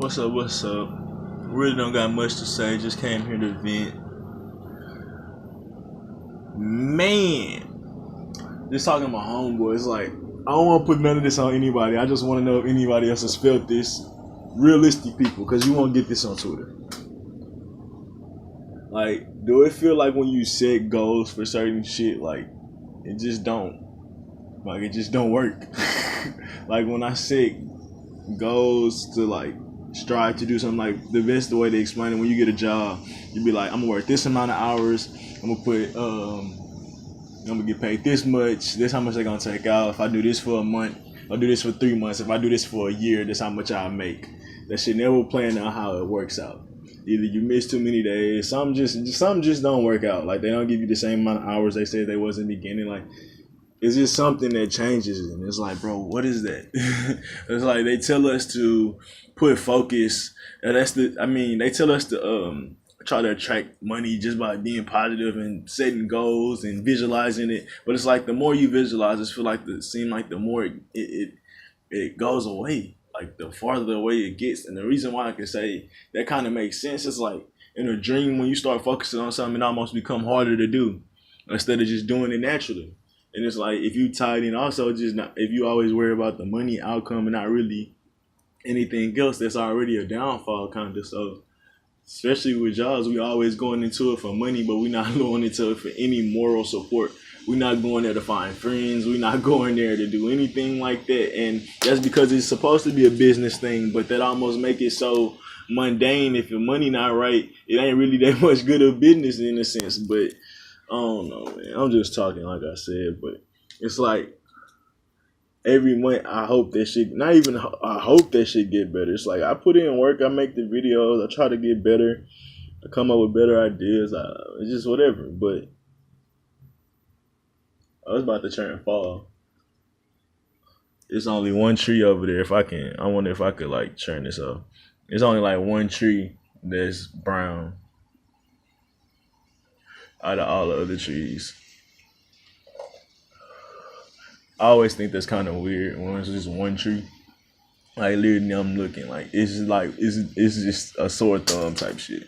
What's up? What's up? Really don't got much to say. Just came here to vent. Man, just talking to my homeboy. It's like I don't want to put none of this on anybody. I just want to know if anybody else has felt this. Realistic people, because you won't get this on Twitter. Like, do it feel like when you set goals for certain shit, like it just don't, like it just don't work. Like when I set goals to like strive to do something, like the best way to explain it, when you get a job, you be like, I'm gonna work this amount of hours, I'm gonna get paid this much, this how much they're gonna take out. If I do this for a month, I'll do this for 3 months, if I do this for a year, that's how much I make. That shit never plan out how it works out. Either you miss too many days, some just don't work out. Like they don't give you the same amount of hours they said they was in the beginning. Like it's just something that changes, and it's like, bro, what is that? It's like they tell us to put focus, and they tell us to try to attract money just by being positive and setting goals and visualizing it. But it's like the more you visualize, it feel like the more it goes away. Like the farther away it gets. And the reason why I can say that kind of makes sense is like in a dream, when you start focusing on something, it almost become harder to do instead of just doing it naturally. And it's like if you tied in also just not, if you always worry about the money outcome and not really anything else, that's already a downfall kind of. So especially with jobs, we always going into it for money, but we're not going into it for any moral support. We're not going there to find friends. We're not going there to do anything like that. And that's because it's supposed to be a business thing, but that almost make it so mundane. If your money not right, it ain't really that much good of business in a sense. But I don't know, man. I'm just talking like I said, but it's like every month I hope that shit, not even I hope that shit get better. It's like I put in work, I make the videos, I try to get better, I come up with better ideas, it's just whatever. But I was about to turn fall. It's only one tree over there. I wonder if I could like turn this off. It's only like one tree that's brown out of all the other trees. I always think that's kind of weird when it's just one tree. Like literally, I'm looking like it's just a sore thumb type shit.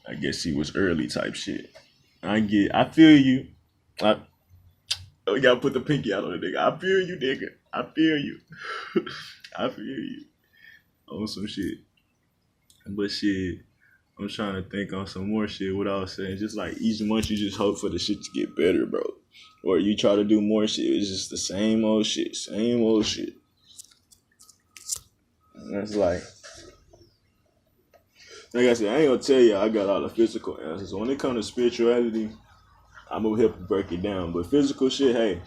I guess she was early type shit. I feel you. We gotta put the pinky out on the nigga. I feel you, nigga. I feel you. I feel you. On some shit. But shit, I'm trying to think on some more shit. What I was saying, just like each month you just hope for the shit to get better, bro. Or you try to do more shit. It's just the same old shit. Same old shit. And that's like I said, I ain't gonna tell you I got all the physical answers. When it comes to spirituality, I'm gonna help you break it down. But physical shit, hey,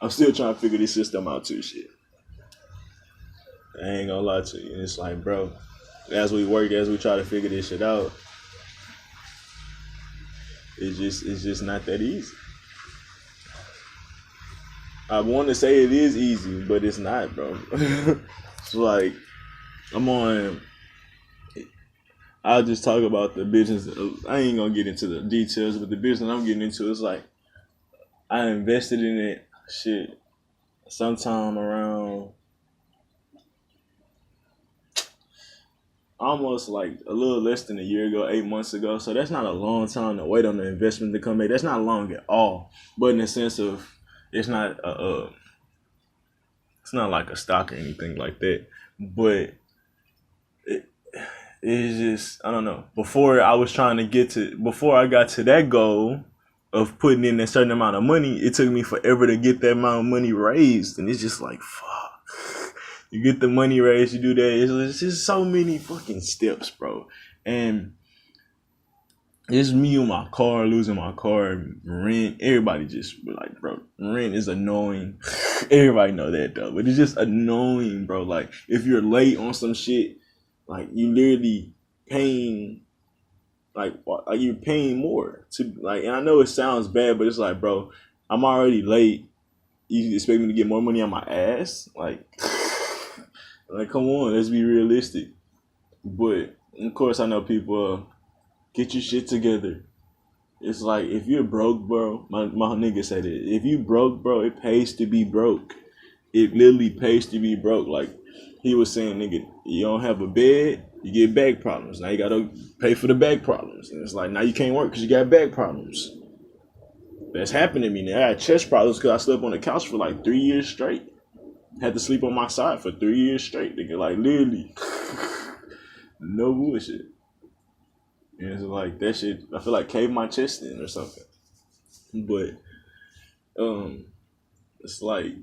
I'm still trying to figure this system out too, shit. I ain't gonna lie to you. And it's like, bro, as we try to figure this shit out, it's just not that easy. I want to say it is easy, but it's not, bro. It's like I'll just talk about the business. I ain't gonna get into the details, but the business I'm getting into is like I invested in it, shit, sometime around almost like a little less than a year ago, 8 months ago. So that's not a long time to wait on the investment to come back. That's not long at all. But in the sense of it's not it's not like a stock or anything like that. But it's just, I don't know. Before I got to that goal of putting in a certain amount of money, it took me forever to get that amount of money raised. And it's just like, fuck. You get the money raised, you do that. It's just so many fucking steps, bro. And it's me with my car, losing my car, rent. Everybody just be like, bro, rent is annoying. Everybody know that though. But it's just annoying, bro. Like, if you're late on some shit, like you literally paying, like you're paying more to like. And I know it sounds bad, but it's like, bro, I'm already late. You expect me to get more money on my ass? Like come on, let's be realistic. But of course, I know people get your shit together. It's like if you're broke, bro. My nigga said it. If you broke, bro, it pays to be broke. it literally pays to be broke. Like he was saying, nigga, you don't have a bed, you get back problems. Now you gotta pay for the back problems, and it's like now you can't work because you got back problems. That's happened to me now. I had chest problems because I slept on the couch for like 3 years straight. Had to sleep on my side for 3 years straight. Nigga, like literally, no bullshit. And it's like that shit. I feel like caved my chest in or something. But it's like,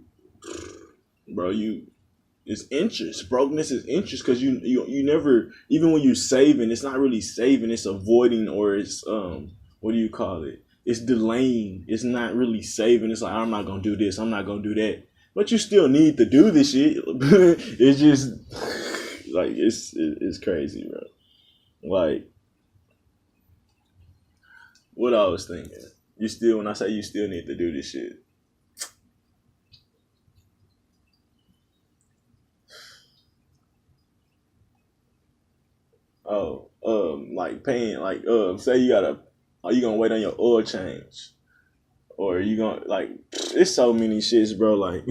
bro, it's interest. Brokenness is interest because you never, even when you're saving, it's not really saving. It's avoiding, or it's what do you call it? It's delaying. It's not really saving. It's like I'm not gonna do this. I'm not gonna do that. But you still need to do this shit. It's just like it's crazy, bro. Like what I was thinking. When I say you still need to do this shit. Oh, like paying, like, say are you gonna wait on your oil change? Or you gonna, like, it's so many shits, bro, like,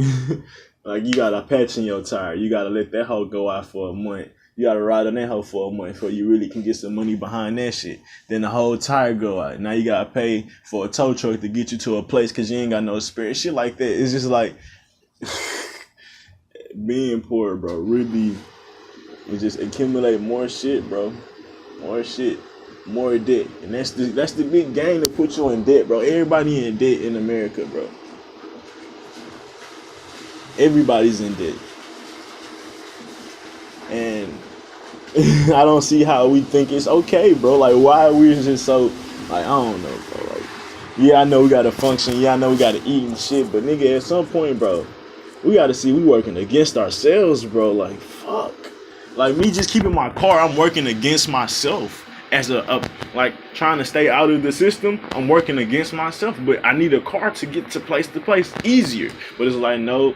like, you got a patch in your tire, you gotta let that hoe go out for a month, you gotta ride on that hoe for a month before you really can get some money behind that shit. Then the whole tire go out, now you gotta pay for a tow truck to get you to a place because you ain't got no spare, shit like that. It's just like, being poor, bro, really, it just accumulate more shit, bro, more shit. More debt, and that's the big game to put you in debt, bro. Everybody in debt in America, bro. Everybody's in debt, and I don't see how we think it's okay, bro. Like, why are we just so, like, I don't know, bro. Like, yeah, I know we gotta function, yeah, I know we gotta eat and shit, but nigga, at some point, bro, we gotta see we working against ourselves, bro. Like, fuck. Like, me just keeping my car, I'm working against myself. As like trying to stay out of the system, I'm working against myself. But I need a car to get to place easier. But it's like, no.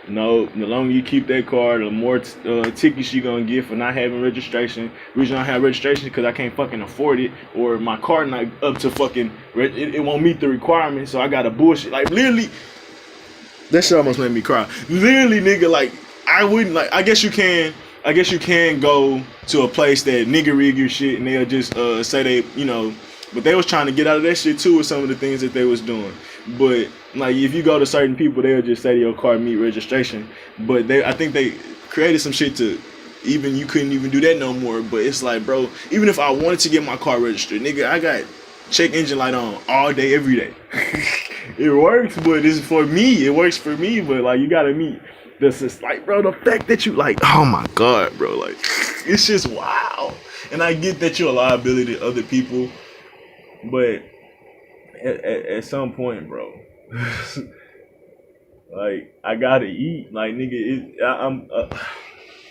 The longer you keep that car, the more tickets you're gonna get for not having registration. The reason I don't have registration because I can't fucking afford it, or my car not up to fucking. It won't meet the requirements, so I gotta bullshit. Like literally, that shit almost made me cry. Literally, nigga, like I wouldn't like. I guess you can go to a place that nigga rig your shit and they'll just say they, but they was trying to get out of that shit too with some of the things that they was doing. But like if you go to certain people, they'll just say your car meet registration. But I think they created some shit to you couldn't even do that no more. But it's like, bro, even if I wanted to get my car registered, nigga, I got check engine light on all day, every day. It works, but it's for me. It works for me, but like you gotta meet. This is like, bro, the fact that you like, oh my god, bro, like, it's just wow. And I get that you're a liability to other people, but at some point, bro, like, I gotta eat. Like, nigga,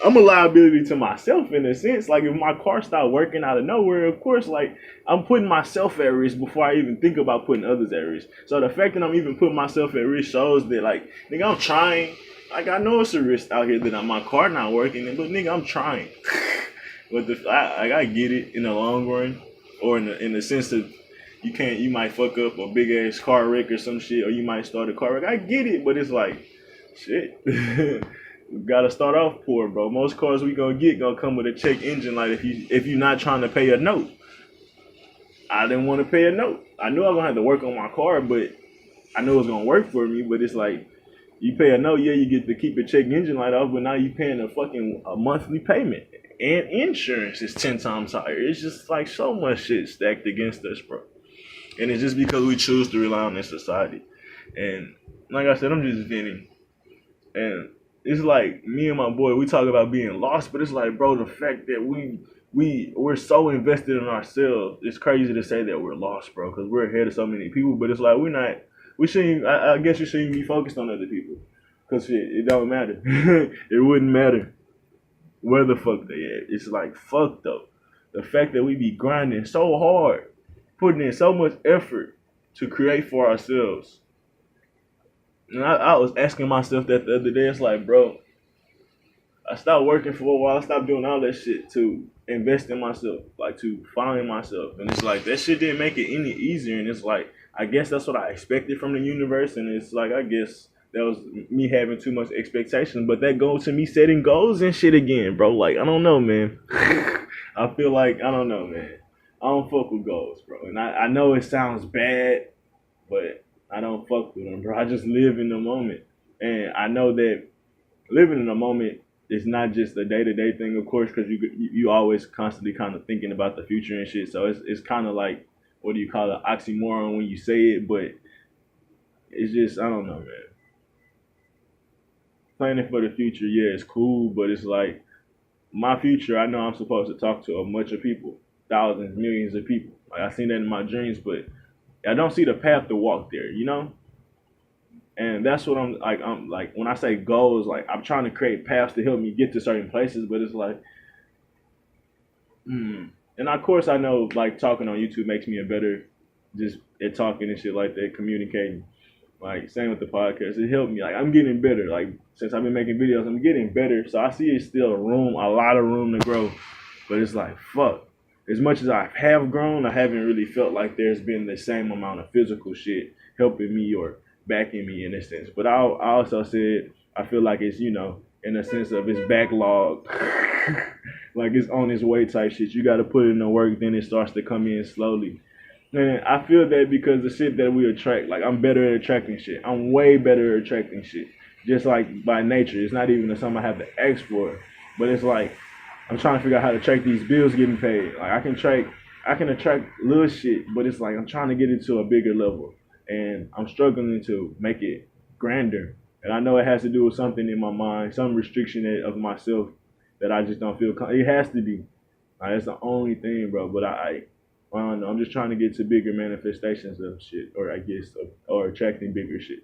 I'm a liability to myself in a sense. Like, if my car start working out of nowhere, of course, like, I'm putting myself at risk before I even think about putting others at risk. So the fact that I'm even putting myself at risk shows that, like, nigga, I'm trying. Like, I know it's a risk out here that my car not working, but nigga, I'm trying. But I get it in the long run, or in the sense that you might fuck up a big ass car wreck or some shit, or you might start a car wreck. I get it, but it's like, shit. We gotta start off poor, bro. Most cars we gonna come with a check engine light if you're not trying to pay a note. I didn't want to pay a note. I knew I was gonna have to work on my car, but I knew it was gonna work for me. But it's like, you pay a note, yeah, you get to keep a check engine light off, but now you paying a monthly payment. And insurance is 10 times higher. It's just like so much shit stacked against us, bro. And it's just because we choose to rely on this society. And like I said, I'm just venting. And it's like me and my boy, we talk about being lost, but it's like, bro, the fact that we're so invested in ourselves, it's crazy to say that we're lost, bro, because we're ahead of so many people, but it's like I guess you shouldn't be focused on other people, because it don't matter. It wouldn't matter where the fuck they at. It's like, fuck though. The fact that we be grinding so hard, putting in so much effort to create for ourselves. And I was asking myself that the other day. It's like, bro, I stopped working for a while. I stopped doing all that shit to invest in myself, like to find myself. And it's like, that shit didn't make it any easier. And it's like, I guess that's what I expected from the universe. And it's like, I guess that was me having too much expectation. But that goes to me setting goals and shit again, bro. Like, I don't know, man. I feel like, I don't know, man. I don't fuck with goals, bro. And I know it sounds bad, but I don't fuck with them, bro. I just live in the moment. And I know that living in the moment is not just a day to day thing, of course, because you always constantly kind of thinking about the future and shit. So it's kind of like, what do you call it, oxymoron when you say it, but it's just, I don't know, man. Planning for the future, yeah, it's cool, but it's like my future. I know I'm supposed to talk to a bunch of people, thousands, millions of people. Like I seen that in my dreams, but I don't see the path to walk there, you know. And that's what I'm like when I say goals, like I'm trying to create paths to help me get to certain places, but it's like, and of course I know like talking on YouTube makes me a better just at talking and shit like that, communicating. Like same with the podcast, it helped me. Like I'm getting better. Like since I've been making videos, I'm getting better. So I see it's still a lot of room to grow. But it's like fuck. As much as I have grown, I haven't really felt like there's been the same amount of physical shit helping me or backing me in a sense. But I also said I feel like it's, in a sense of it's backlog. Like it's on its way type shit. You got to put in the work, then it starts to come in slowly. Man, I feel that because the shit that we attract, like I'm better at attracting shit. I'm way better at attracting shit. Just like by nature. It's not even something I have to ask for. But it's like I'm trying to figure out how to track these bills getting paid. Like I can attract little shit, but it's like I'm trying to get it to a bigger level. And I'm struggling to make it grander. And I know it has to do with something in my mind, some restriction of myself that I just don't feel it has to be. Like, that's the only thing, bro. But I don't know. I'm just trying to get to bigger manifestations of shit, or I guess, or attracting bigger shit.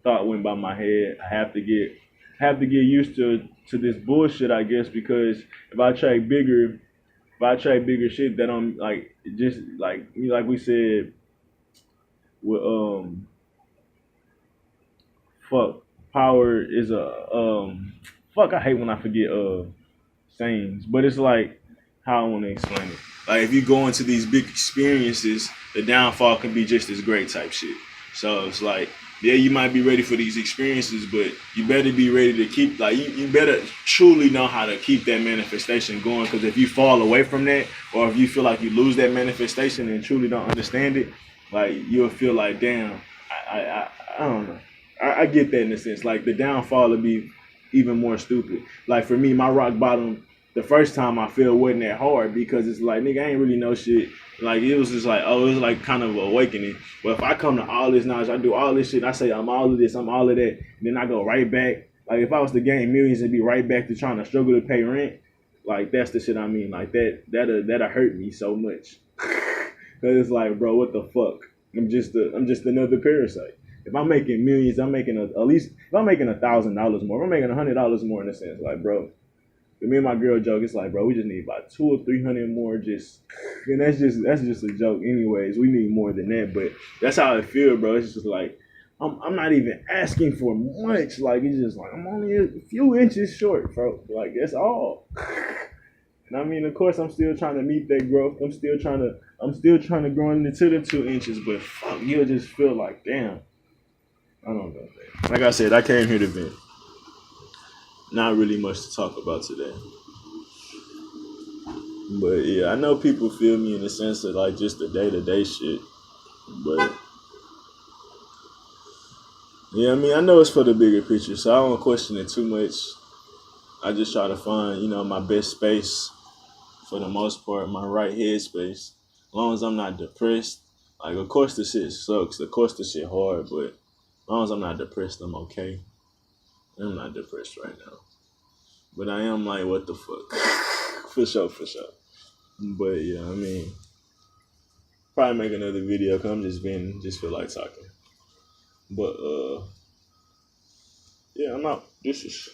Thought went by my head. I have to get used to this bullshit, I guess, because if I attract bigger shit, that I'm like just like we said with fuck power is a fuck. I hate when I forget sayings, but it's like how I want to explain it. Like if you go into these big experiences, the downfall can be just as great type shit. So it's like, yeah, you might be ready for these experiences, but you better be ready to keep, like, you better truly know how to keep that manifestation going. Because if you fall away from that, or if you feel like you lose that manifestation and truly don't understand it, like you'll feel like, damn, I don't know. I get that in a sense. Like the downfall would be even more stupid. Like for me, my rock bottom, the first time I feel wasn't that hard because it's like, nigga, I ain't really know shit. Like it was just like, oh, it was like kind of awakening. But if I come to all this knowledge, I do all this shit, I say I'm all of this, I'm all of that, and then I go right back. Like if I was to gain millions and be right back to trying to struggle to pay rent, like that's the shit I mean. Like that'll hurt me so much. Cause it's like, bro, what the fuck? I'm just another parasite. If I'm making millions, I'm making at least if I'm making $1,000 more, if I'm making $100 more in a sense, like bro. Me and my girl joke, it's like, bro, we just need about 200 or 300 more. And that's just a joke, anyways. We need more than that, but that's how I feel, bro. It's just like I'm not even asking for much. Like it's just like I'm only a few inches short, bro. Like that's all. And I mean, of course, I'm still trying to meet that growth. I'm still trying to grow into the 2 inches. But fuck, you'll just feel like, damn. I don't know, man. Like I said, I came here to vent. Not really much to talk about today. But yeah, I know people feel me in the sense of like just the day-to-day shit. But yeah, I mean, I know it's for the bigger picture, so I don't question it too much. I just try to find, my best space for the most part, my right head space. As long as I'm not depressed. Like, of course the shit sucks. Of course the shit hard, but as long as I'm not depressed, I'm okay. I'm not depressed right now. But I am like, what the fuck? For sure. But yeah, I mean, probably make another video because I'm just feel like talking. But yeah, I'm out. This is